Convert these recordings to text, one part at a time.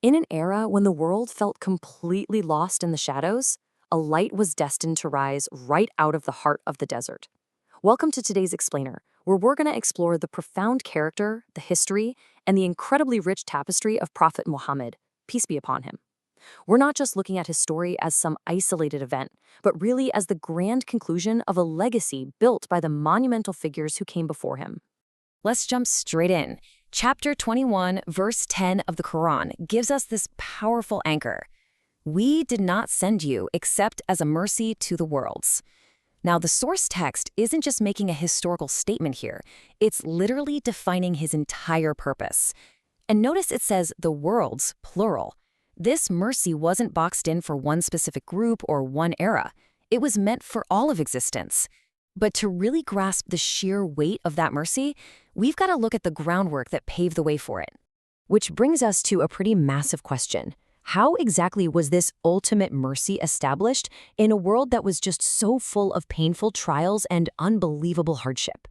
In an era when the world felt completely lost in the shadows, a light was destined to rise right out of the heart of the desert. Welcome to today's Explainer, where we're going to explore the profound character, the history, and the incredibly rich tapestry of Prophet Muhammad, peace be upon him. We're not just looking at his story as some isolated event, but really as the grand conclusion of a legacy built by the monumental figures who came before him. Let's jump straight in. Chapter 21, verse 10 of the Quran gives us this powerful anchor. We did not send you except as a mercy to the worlds. Now, the source text isn't just making a historical statement here. It's literally defining his entire purpose. And notice it says the worlds, plural. This mercy wasn't boxed in for one specific group or one era. It was meant for all of existence. But to really grasp the sheer weight of that mercy, we've got to look at the groundwork that paved the way for it. Which brings us to a pretty massive question. How exactly was this ultimate mercy established in a world that was just so full of painful trials and unbelievable hardship?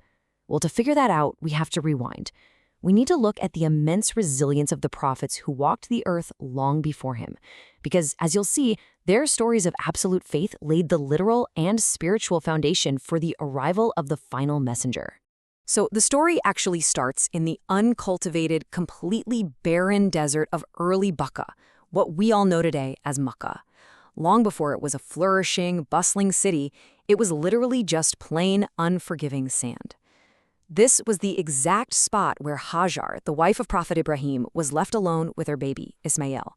Well, to figure that out, we have to rewind. We need to look at the immense resilience of the prophets who walked the earth long before him. Because, as you'll see, their stories of absolute faith laid the literal and spiritual foundation for the arrival of the final messenger. So the story actually starts in the uncultivated, completely barren desert of early Mecca, what we all know today as Mecca. Long before it was a flourishing, bustling city, it was literally just plain, unforgiving sand. This was the exact spot where Hajar, the wife of Prophet Ibrahim, was left alone with her baby, Ismail.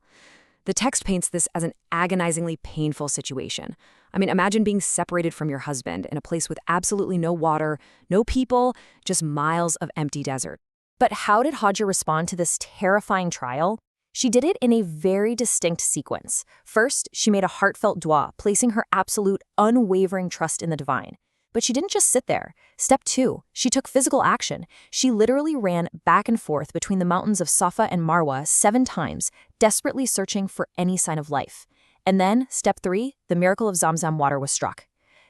The text paints this as an agonizingly painful situation. I mean, imagine being separated from your husband in a place with absolutely no water, no people, just miles of empty desert. But how did Hajar respond to this terrifying trial? She did it in a very distinct sequence. First, she made a heartfelt dua, placing her absolute, unwavering trust in the divine. But she didn't just sit there. Step 2, she took physical action. She literally ran back and forth between the mountains of Safa and Marwa 7 times, desperately searching for any sign of life. And then, step 3, the miracle of Zamzam water was struck.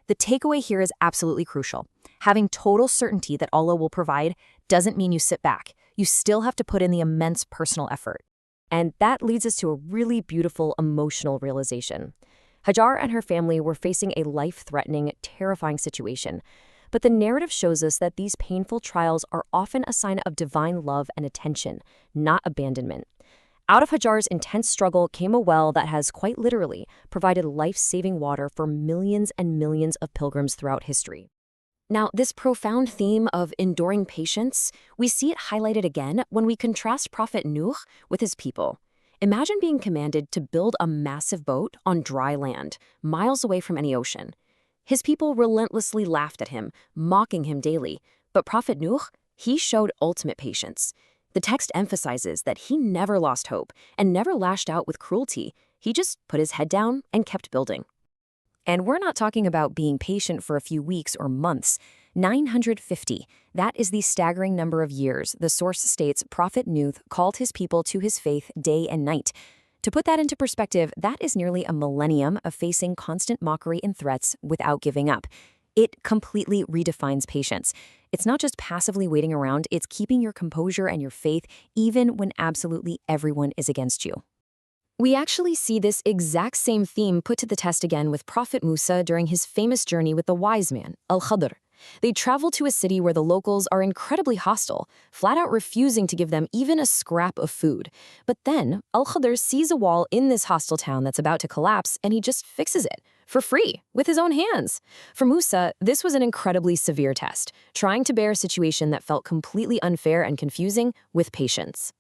The takeaway here is absolutely crucial. Having total certainty that Allah will provide doesn't mean you sit back. You still have to put in the immense personal effort. And that leads us to a really beautiful emotional realization. Hajar and her family were facing a life-threatening, terrifying situation. But the narrative shows us that these painful trials are often a sign of divine love and attention, not abandonment. Out of Hajar's intense struggle came a well that has, quite literally, provided life-saving water for millions and millions of pilgrims throughout history. Now, this profound theme of enduring patience, we see it highlighted again when we contrast Prophet Nuh with his people. Imagine being commanded to build a massive boat on dry land, miles away from any ocean. His people relentlessly laughed at him, mocking him daily. But Prophet Nuh, he showed ultimate patience. The text emphasizes that he never lost hope and never lashed out with cruelty. He just put his head down and kept building. And we're not talking about being patient for a few weeks or months. 950. That is the staggering number of years the source states Prophet Nuh called his people to his faith day and night. To put that into perspective, that is nearly a millennium of facing constant mockery and threats without giving up. It completely redefines patience. It's not just passively waiting around, it's keeping your composure and your faith even when absolutely everyone is against you. We actually see this exact same theme put to the test again with Prophet Musa during his famous journey with the wise man, Al-Khadr. They travel to a city where the locals are incredibly hostile, flat out refusing to give them even a scrap of food. But then, Al-Khadr sees a wall in this hostile town that's about to collapse, and he just fixes it, for free, with his own hands. For Musa, this was an incredibly severe test, trying to bear a situation that felt completely unfair and confusing with patience.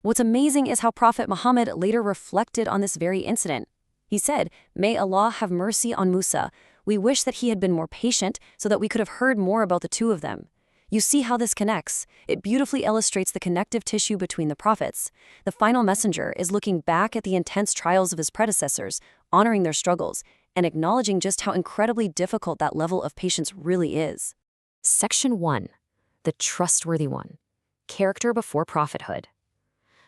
What's amazing is how Prophet Muhammad later reflected on this very incident. He said, "May Allah have mercy on Musa. We wish that he had been more patient so that we could have heard more about the two of them." You see how this connects. It beautifully illustrates the connective tissue between the prophets. The final messenger is looking back at the intense trials of his predecessors, honoring their struggles, and acknowledging just how incredibly difficult that level of patience really is. Section 1. The Trustworthy One. Character before prophethood.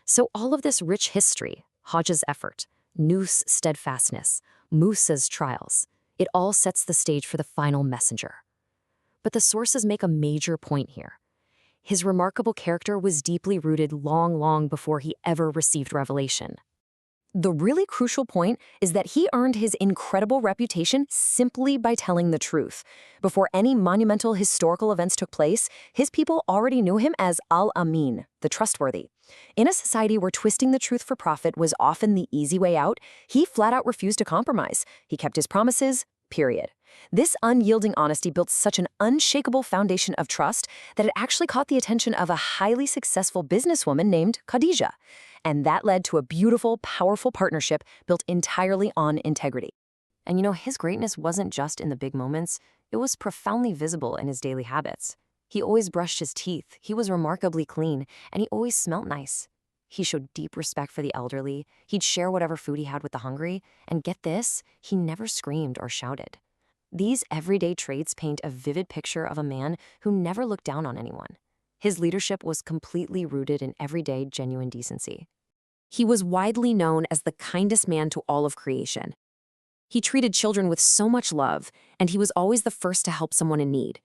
So all of this rich history, Hajar's effort, Nuh's steadfastness, Musa's trials, it all sets the stage for the final messenger. But the sources make a major point here. His remarkable character was deeply rooted long before he ever received revelation. The really crucial point is that he earned his incredible reputation simply by telling the truth. Before any monumental historical events took place, his people already knew him as Al-Amin, the trustworthy. In a society where twisting the truth for profit was often the easy way out, he flat out refused to compromise. He kept his promises, period. This unyielding honesty built such an unshakable foundation of trust that it actually caught the attention of a highly successful businesswoman named Khadija. And that led to a beautiful, powerful partnership built entirely on integrity. And his greatness wasn't just in the big moments, it was profoundly visible in his daily habits. He always brushed his teeth, he was remarkably clean, and he always smelt nice. He showed deep respect for the elderly, he'd share whatever food he had with the hungry, and get this, he never screamed or shouted. These everyday traits paint a vivid picture of a man who never looked down on anyone. His leadership was completely rooted in everyday, genuine decency. He was widely known as the kindest man to all of creation. He treated children with so much love, and he was always the first to help someone in need.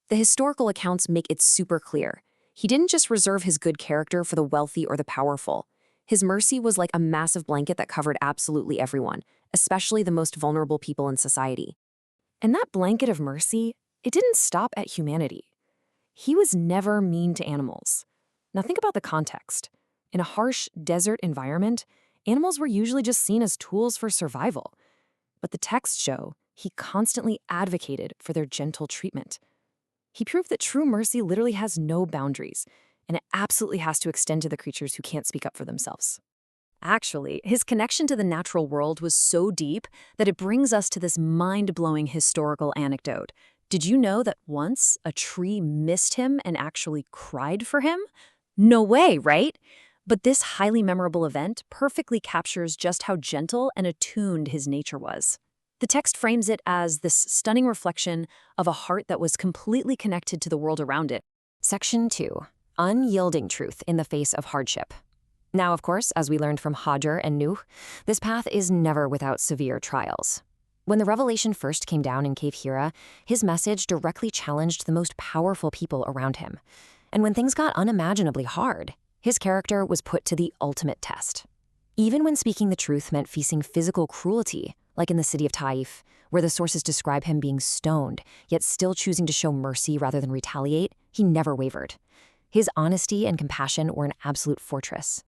The historical accounts make it super clear. He didn't just reserve his good character for the wealthy or the powerful. His mercy was like a massive blanket that covered absolutely everyone, especially the most vulnerable people in society. And that blanket of mercy, it didn't stop at humanity. He was never mean to animals. Now think about the context. In a harsh desert environment, animals were usually just seen as tools for survival. But the texts show he constantly advocated for their gentle treatment. He proved that true mercy literally has no boundaries, and it absolutely has to extend to the creatures who can't speak up for themselves. Actually, his connection to the natural world was so deep that it brings us to this mind-blowing historical anecdote. Did you know that once a tree missed him and actually cried for him? No way, right? But this highly memorable event perfectly captures just how gentle and attuned his nature was. The text frames it as this stunning reflection of a heart that was completely connected to the world around it. Section 2. Unyielding truth in the face of hardship. Now, of course, as we learned from Hajar and Nuh, this path is never without severe trials. When the revelation first came down in Cave Hira, his message directly challenged the most powerful people around him. And when things got unimaginably hard, his character was put to the ultimate test. Even when speaking the truth meant facing physical cruelty, like in the city of Taif, where the sources describe him being stoned, yet still choosing to show mercy rather than retaliate, he never wavered. His honesty and compassion were an absolute fortress.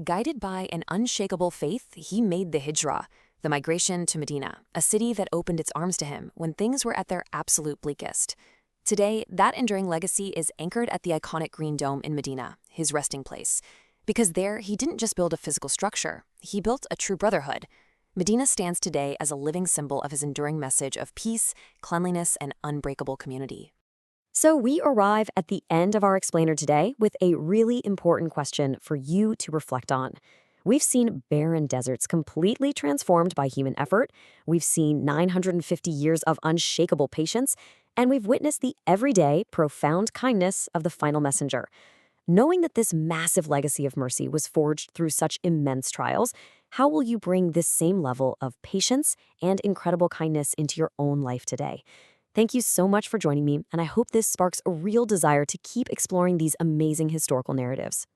Guided by an unshakable faith, he made the hijrah, the migration to Medina, a city that opened its arms to him when things were at their absolute bleakest. Today, that enduring legacy is anchored at the iconic Green Dome in Medina, his resting place. Because there, he didn't just build a physical structure, he built a true brotherhood. Medina stands today as a living symbol of his enduring message of peace, cleanliness, and unbreakable community. So we arrive at the end of our explainer today with a really important question for you to reflect on. We've seen barren deserts completely transformed by human effort. We've seen 950 years of unshakable patience, and we've witnessed the everyday, profound kindness of the final messenger. Knowing that this massive legacy of mercy was forged through such immense trials, how will you bring this same level of patience and incredible kindness into your own life today? Thank you so much for joining me, and I hope this sparks a real desire to keep exploring these amazing historical narratives.